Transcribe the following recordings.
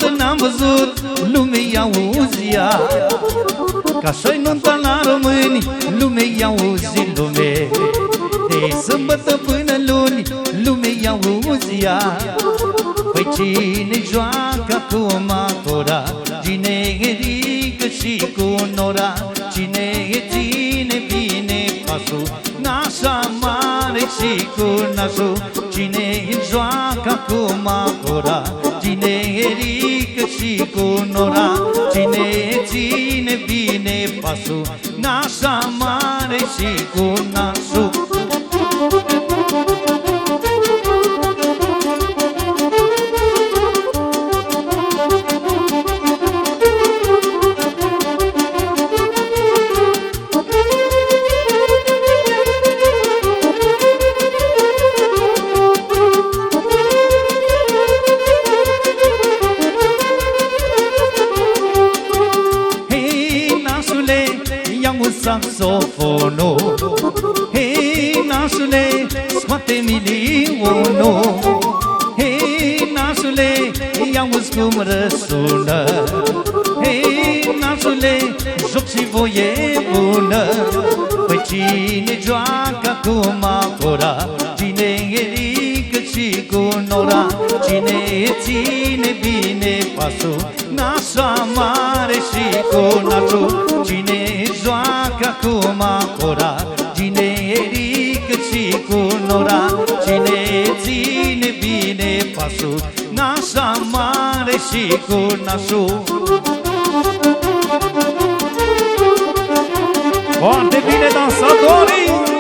nuntă n-am văzut, lumea auzia. Că așa-i nunta la români, lumea auzi lume. De sâmbătă până luni, lumea auzia. Păi cine joacă acum cora, cine ridică și cu nora, cine ține bine pasul, nașa mare și cu nașul. Cine joacă acum cora, cine ridică și cu nora, cine ține bine pasul, nașa mare și cu nașul. Saxofonul, hei nașule, scoate milionul. Hei nașule, i-auzi cum răsună. Hei nașule, joc și voie bună. Păi cine joacă acum cora, cine ridică și cu nora, cine ține bine pasul, nașa mare și cu nașul. Cine joacă acum cora, cine ridică și cu nora, cine ține bine pasul, nașa mare și cu nașul. Foarte bine, dansatorii!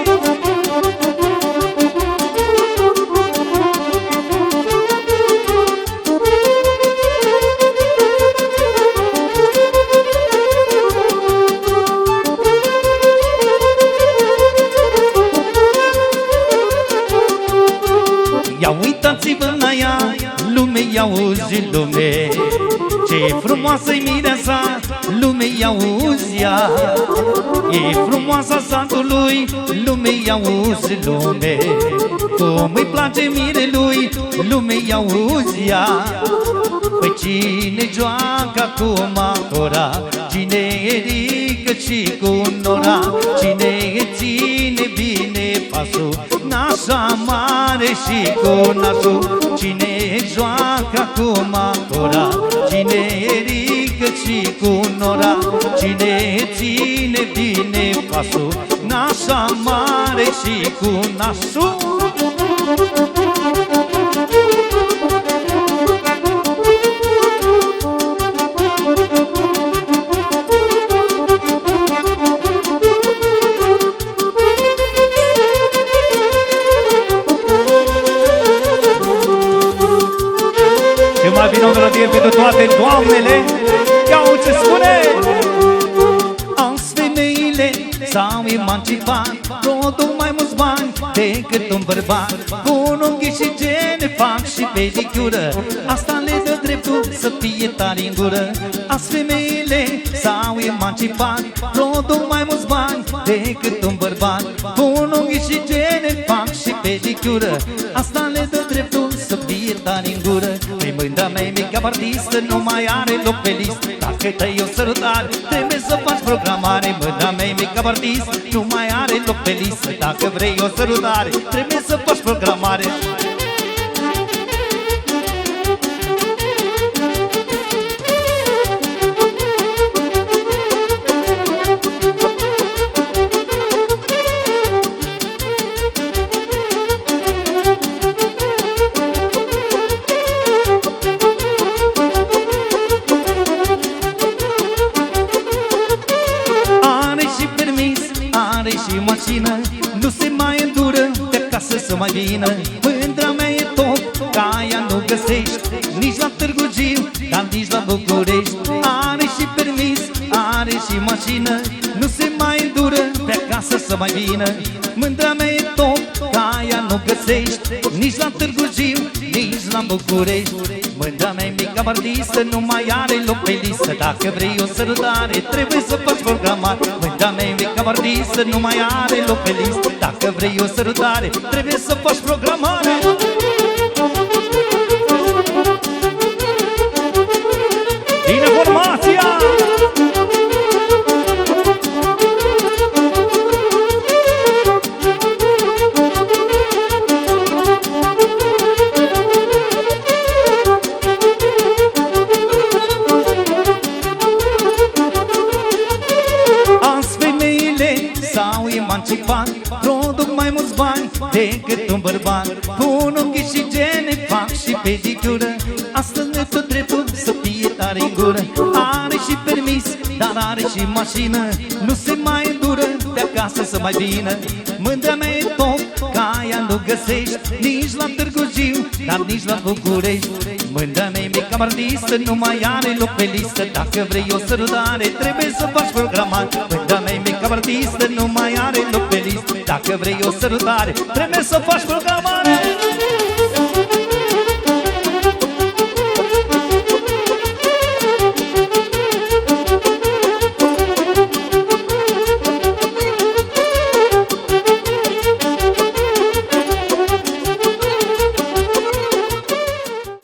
Ia uitați-vă la ea, lume i-auzi lume. Ce frumoasă-i mireasa, lume i-auzia. E frumoasa satului, lume i-auzi lume. Cum îi place mirelui, lume i-auzia. Păi cine joacă acum cora, cine ridică și cu nora, cine ține bine pasul, nașa mare și cu nașul. Cine joacă acum cora, cine ridică și cu nora, cine ține bine pasul, nașa mare și cu nașul. Mai bine o melodie pentru toate doamnele. Ia-o ce spune! Azi femeile s-au emancipat, produc mai mulți bani decât un bărbat. Cu unghii și gene fac și pedicură, asta le dă dreptul să fie tari în gură. Azi femeile s-au emancipat, produc mai mulți bani decât un bărbat. Cu unghii și gene fac și pedicură, asta le dă dreptul să fie tari în gură. Mândra mea mică artistă nu mai are loc pe listă. Dacă dai o sărutare, trebuie să faci programare. Mândra mea mică artistă nu mai are loc pe listă. Dacă vrei o sărutare, trebuie să faci programare. Și mașină, nu se mai îndură de acasă să mai vină. Mândra mea e top, ca aia nu găsești nici la Târgu Jiu, dar nici la București. Are și permis, are și mașină, nu se mai îndură de acasă să mai vină. Mândra mea e top, ca aia nu găsești nici la Târgu Jiu, nici la București. Mândra mea mică artistă nu mai are loc pe listă. Dacă vrei o sărutare, trebuie să faci programare. Mândra mea mică artistă nu mai are loc pe listă. Dacă vrei o sărutare, trebuie să faci programare. emancipat, produc mai mulți bani decât un bărbat. Pun ochii și gene, fac și pedicură, astăzi ne tot dreptul să fie tare în gură. Are și permis, dar are și mașină, nu se mai îndură de acasă să mai vină. Mândrea mea e top, ca aia nu găsești nici la Târgu Jiu, dar nici la București. Mândrea mea e mică artistă, nu mai are loc pe listă. Dacă vrei o sărutare, trebuie să faci programat. Mândrea mea e mică artistă, nu mai are loc pe listă. Dacă vrei o sărutare, trebuie să faci programare.